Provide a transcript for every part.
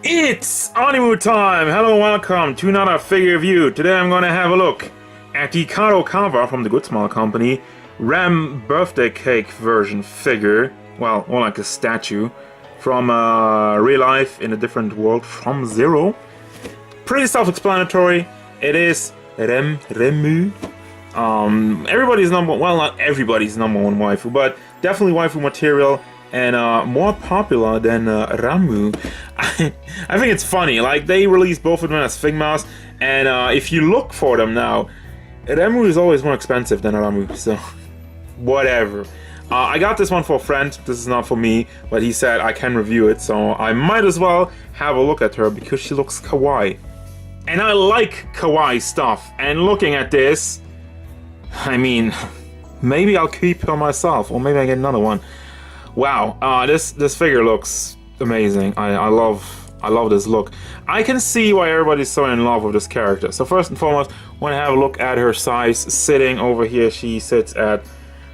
It's honeymoon time! Hello, welcome to another figure review. Today I'm gonna have a look at the Kadokawa from the Good Smile Company Ram birthday cake version figure. Well, more like a statue from real life in a different world from Zero. Pretty self-explanatory. It is Remu. Everybody's not everybody's number one waifu, but definitely waifu material. And more popular than Ramu. I think it's funny, like they released both of them as Figmas, and if you look for them now, Ramu is always more expensive than Ramu, so whatever. I got this one for a friend, this is not for me, but he said I can review it, so I might as well have a look at her because she looks kawaii. And I like kawaii stuff, and looking at this, I mean, maybe I'll keep her myself, or maybe I get another one. Wow, this figure looks amazing. I love this look. I can see why everybody's so in love with this character. So first and foremost, want to have a look at her size. Sitting over here, she sits at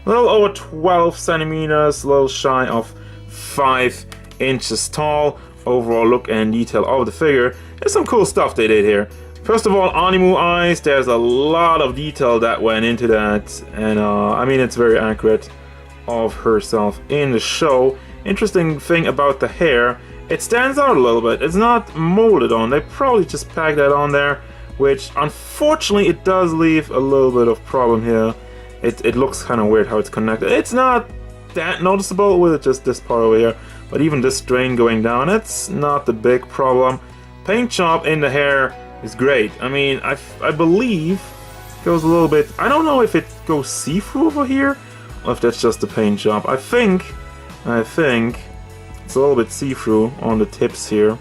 a little over 12 centimeters, a little shy of 5 inches tall. Overall look and detail of the figure. There's some cool stuff they did here. First of all, anime eyes. There's a lot of detail that went into that, and I mean it's very accurate of herself in the show. Interesting thing about the hair, it stands out a little bit. It's not molded on. They probably just packed that on there, which unfortunately it does leave a little bit of problem here. It looks kind of weird how it's connected. It's not that noticeable with just this part over here, but even this strain going down, it's not the big problem. Paint job in the hair is great. I mean, I believe it goes a little bit, I don't know if it goes see-through over here, or if that's just the paint job. I think it's a little bit see-through on the tips here.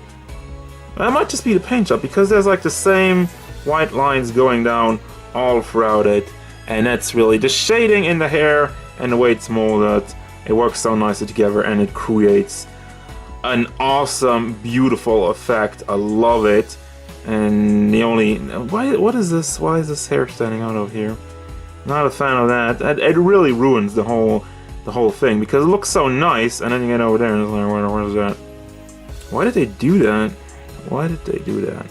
That might just be the paint job because there's like the same white lines going down all throughout it, and that's really the shading in the hair and the way it's molded. It works so nicely together and it creates an awesome, beautiful effect. I love it. And the only what is this? Why is this hair standing out over here? Not a fan of that. It really ruins the whole thing because it looks so nice, and then you get over there and it's like, where's that? Why did they do that? Why did they do that?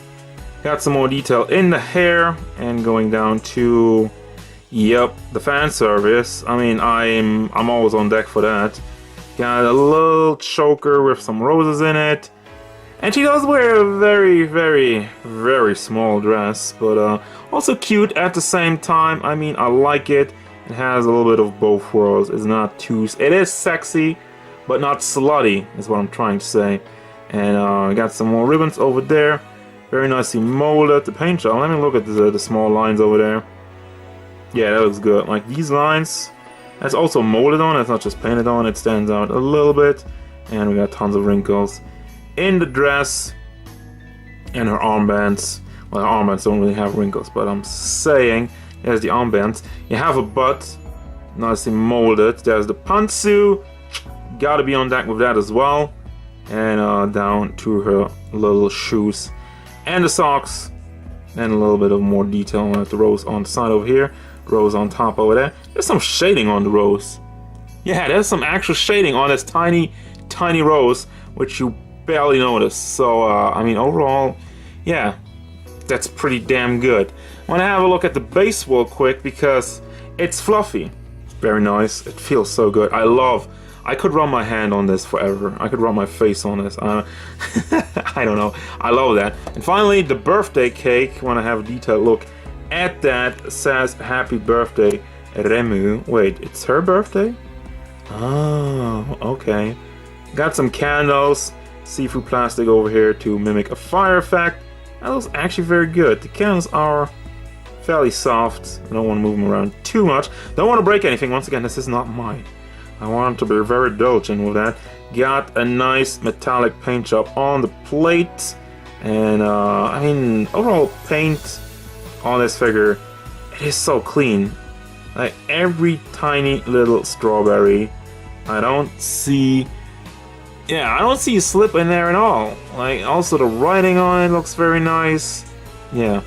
Got some more detail in the hair and going down to, yep, the fan service. I mean, I'm always on deck for that. Got a little choker with some roses in it. And she does wear a very, very, very small dress, but also cute at the same time. I mean, I like it. It has a little bit of both worlds. It's not too... It is sexy, but not slutty, is what I'm trying to say. And I got some more ribbons over there. Very nicely molded. The paint job. Let me look at the small lines over there. Yeah, that looks good. Like these lines, that's also molded on. It's not just painted on. It stands out a little bit. And we got tons of wrinkles in the dress and her armbands. Well, her armbands don't really have wrinkles, but I'm saying there's the armbands. You have a butt, nicely molded. There's the pantsu, gotta be on deck with that as well. And down to her little shoes and the socks, and a little bit of more detail on the rose on the side over here, rose on top over there. There's some shading on the rose. Yeah, there's some actual shading on this tiny rose, which you barely noticed. So I mean, overall, yeah, that's pretty damn good. I want to have a look at the base real quick because it's fluffy. It's very nice. It feels so good. I could rub my hand on this forever. I could rub my face on this. I don't know. I love that. And finally, the birthday cake. Want to have a detailed look at that. It says happy birthday, Remu. Wait, it's her birthday? Oh, okay. Got some candles. See-through plastic over here to mimic a fire effect. That looks actually very good. The candles are fairly soft. I don't want to move them around too much. Don't want to break anything. Once again, this is not mine. I want to be very diligent with that. Got a nice metallic paint job on the plate. And I mean, overall paint on this figure, it is so clean. Like every tiny little strawberry. I don't see a slip in there at all. Like, also the writing on it looks very nice. Yeah.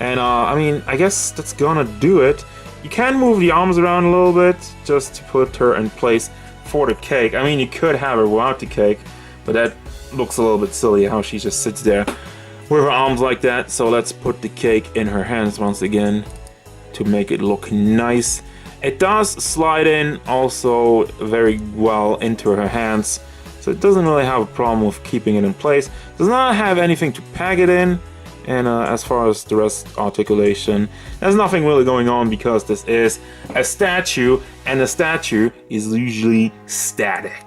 And, I mean, I guess that's gonna do it. You can move the arms around a little bit, just to put her in place for the cake. I mean, you could have her without the cake, but that looks a little bit silly how she just sits there with her arms like that. So let's put the cake in her hands once again to make it look nice. It does slide in also very well into her hands, so it doesn't really have a problem with keeping it in place. Does not have anything to peg it in, and as far as the rest articulation, there's nothing really going on because this is a statue, and the statue is usually static.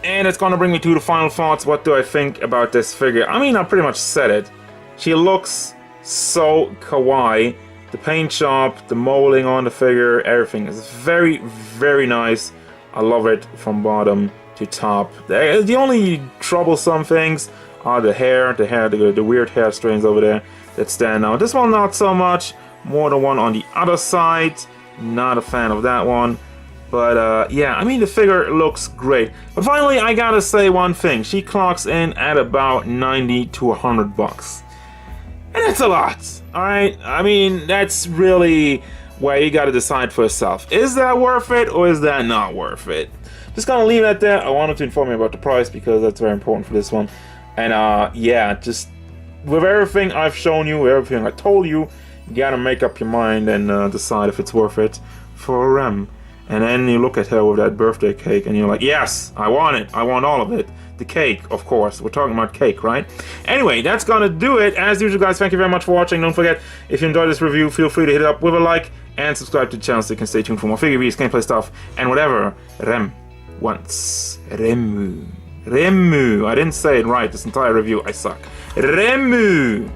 And it's gonna bring me to the final thoughts. What do I think about this figure? I mean, I pretty much said it. She looks so kawaii. The paint job, the molding on the figure, everything is very, very nice. I love it from bottom to top. The only troublesome things are the hair, the weird hair strands over there that stand out. This one not so much, more the one on the other side. Not a fan of that one. But yeah, I mean, the figure looks great. But finally, I gotta say one thing. She clocks in at about 90 to 100 bucks. And that's a lot, alright? I mean, that's really where you gotta decide for yourself. Is that worth it, or is that not worth it? Just gonna leave it there. I wanted to inform you about the price because that's very important for this one. And yeah, just with everything I've shown you, everything I told you, you gotta make up your mind and decide if it's worth it for a rem. And then you look at her with that birthday cake and you're like, yes, I want it. I want all of it. The cake, of course. We're talking about cake, right? Anyway, that's gonna do it. As usual, guys, thank you very much for watching. Don't forget, if you enjoyed this review, feel free to hit it up with a like and subscribe to the channel so you can stay tuned for more figure reviews, gameplay stuff, and whatever Rem wants. Remu. I didn't say it right this entire review. I suck. Remu.